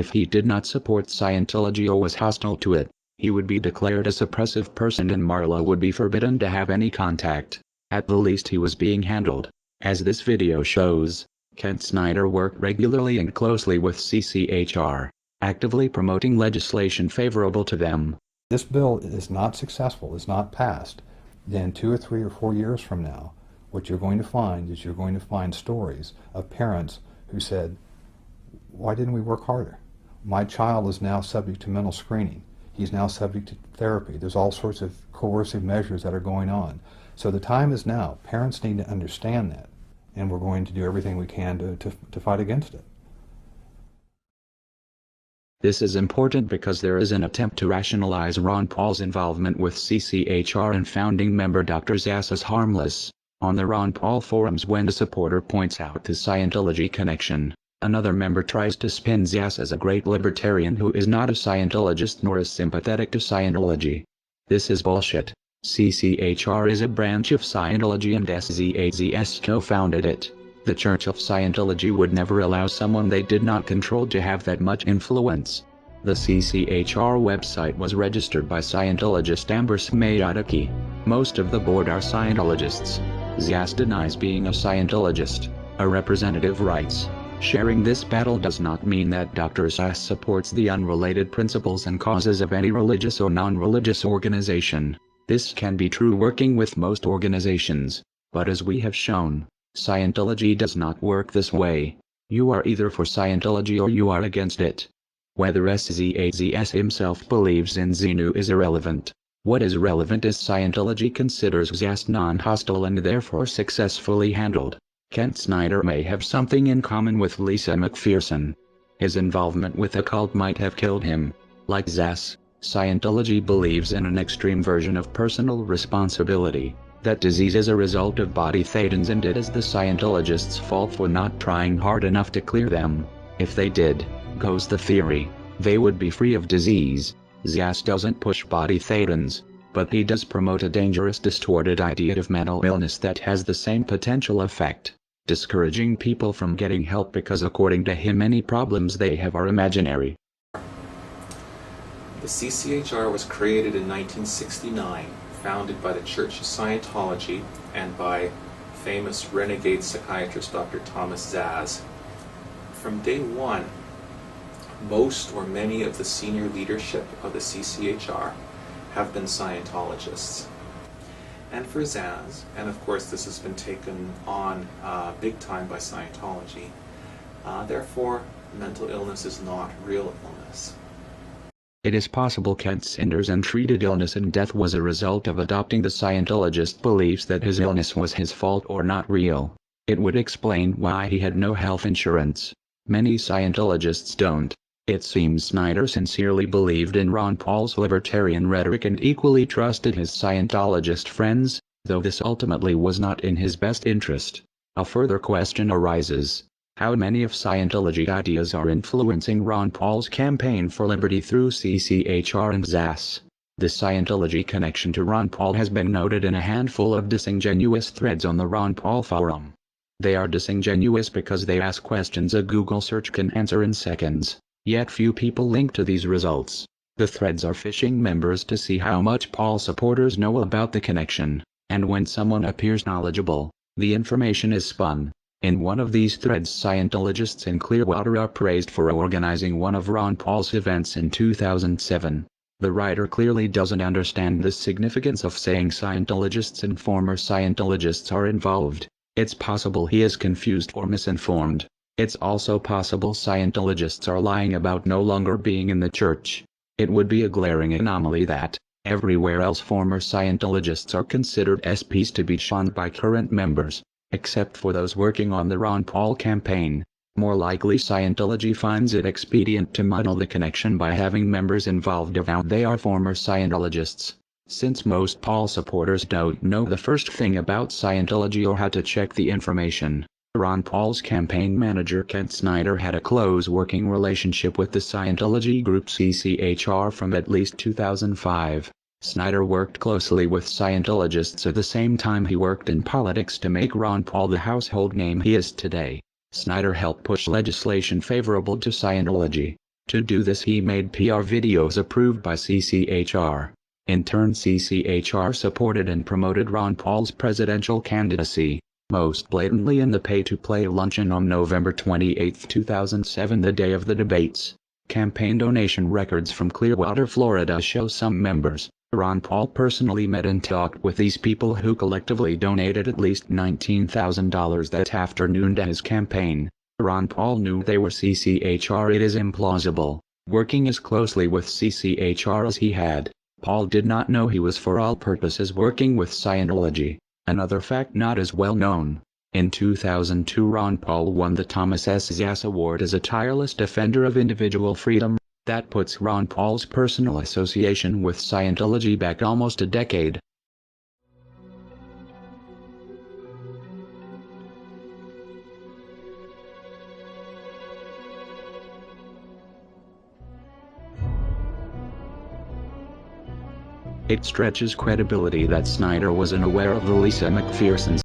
If he did not support Scientology or was hostile to it, he would be declared a suppressive person and Marla would be forbidden to have any contact. At the least he was being handled. As this video shows, Kent Snyder worked regularly and closely with CCHR, actively promoting legislation favorable to them. This bill is not successful, is not passed, then 2 or 3 or 4 years from now, what you're going to find is you're going to find stories of parents who said, why didn't we work harder? My child is now subject to mental screening. He's now subject to therapy. There's all sorts of coercive measures that are going on. So the time is now. Parents need to understand that, and we're going to do everything we can to fight against it. This is important because there is an attempt to rationalize Ron Paul's involvement with CCHR and founding member Dr. Zass as harmless. On the Ron Paul forums, when a supporter points out the Scientology connection, another member tries to spin Zass as a great libertarian who is not a Scientologist nor is sympathetic to Scientology. This is bullshit. CCHR is a branch of Scientology and SZAZS co-founded it. The Church of Scientology would never allow someone they did not control to have that much influence. The CCHR website was registered by Scientologist Amber Smayataki. Most of the board are Scientologists. Zass denies being a Scientologist. A representative writes, sharing this battle does not mean that Dr. Zass supports the unrelated principles and causes of any religious or non-religious organization. This can be true working with most organizations, but as we have shown, Scientology does not work this way. You are either for Scientology or you are against it. Whether SZAZS himself believes in Xenu is irrelevant. What is relevant is Scientology considers Zass non-hostile and therefore successfully handled. Kent Snyder may have something in common with Lisa McPherson. His involvement with the cult might have killed him. Like Zass, Scientology believes in an extreme version of personal responsibility. That disease is a result of body thetans and it is the Scientologists' fault for not trying hard enough to clear them. If they did, goes the theory, they would be free of disease. Zass doesn't push body thetans, but he does promote a dangerous distorted idea of mental illness that has the same potential effect, discouraging people from getting help because according to him any problems they have are imaginary. The CCHR was created in 1969. Founded by the Church of Scientology and by famous renegade psychiatrist Dr. Thomas Zass. From day one, most or many of the senior leadership of the CCHR have been Scientologists. And for Zass, and of course this has been taken on big time by Scientology, therefore mental illness is not real illness. It is possible Kent Snyder's untreated illness and death was a result of adopting the Scientologist beliefs that his illness was his fault or not real. It would explain why he had no health insurance. Many Scientologists don't. It seems Snyder sincerely believed in Ron Paul's libertarian rhetoric and equally trusted his Scientologist friends, though this ultimately was not in his best interest. A further question arises. How many of Scientology ideas are influencing Ron Paul's campaign for liberty through CCHR and Zass? The Scientology connection to Ron Paul has been noted in a handful of disingenuous threads on the Ron Paul forum. They are disingenuous because they ask questions a Google search can answer in seconds, yet few people link to these results. The threads are phishing members to see how much Paul supporters know about the connection, and when someone appears knowledgeable, the information is spun. In one of these threads, Scientologists in Clearwater are praised for organizing one of Ron Paul's events in 2007. The writer clearly doesn't understand the significance of saying Scientologists and former Scientologists are involved. It's possible he is confused or misinformed. It's also possible Scientologists are lying about no longer being in the church. It would be a glaring anomaly that, everywhere else former Scientologists are considered SPs to be shunned by current members, except for those working on the Ron Paul campaign. More likely Scientology finds it expedient to muddle the connection by having members involved avowed they are former Scientologists. Since most Paul supporters don't know the first thing about Scientology or how to check the information, Ron Paul's campaign manager Kent Snyder had a close working relationship with the Scientology group CCHR from at least 2005. Snyder worked closely with Scientologists at the same time he worked in politics to make Ron Paul the household name he is today. Snyder helped push legislation favorable to Scientology. To do this, he made PR videos approved by CCHR. In turn, CCHR supported and promoted Ron Paul's presidential candidacy, most blatantly in the pay-to-play luncheon on November 28, 2007, the day of the debates. Campaign donation records from Clearwater, Florida show some members, Ron Paul personally met and talked with these people who collectively donated at least $19,000 that afternoon to his campaign. Ron Paul knew they were CCHR. It is implausible, working as closely with CCHR as he had. Paul did not know he was for all purposes working with Scientology. Another fact not as well known. In 2002, Ron Paul won the Thomas S. Zass Award as a tireless defender of individual freedom. That puts Ron Paul's personal association with Scientology back almost a decade. It stretches credibility that Snyder was unaware of the Lisa McPherson's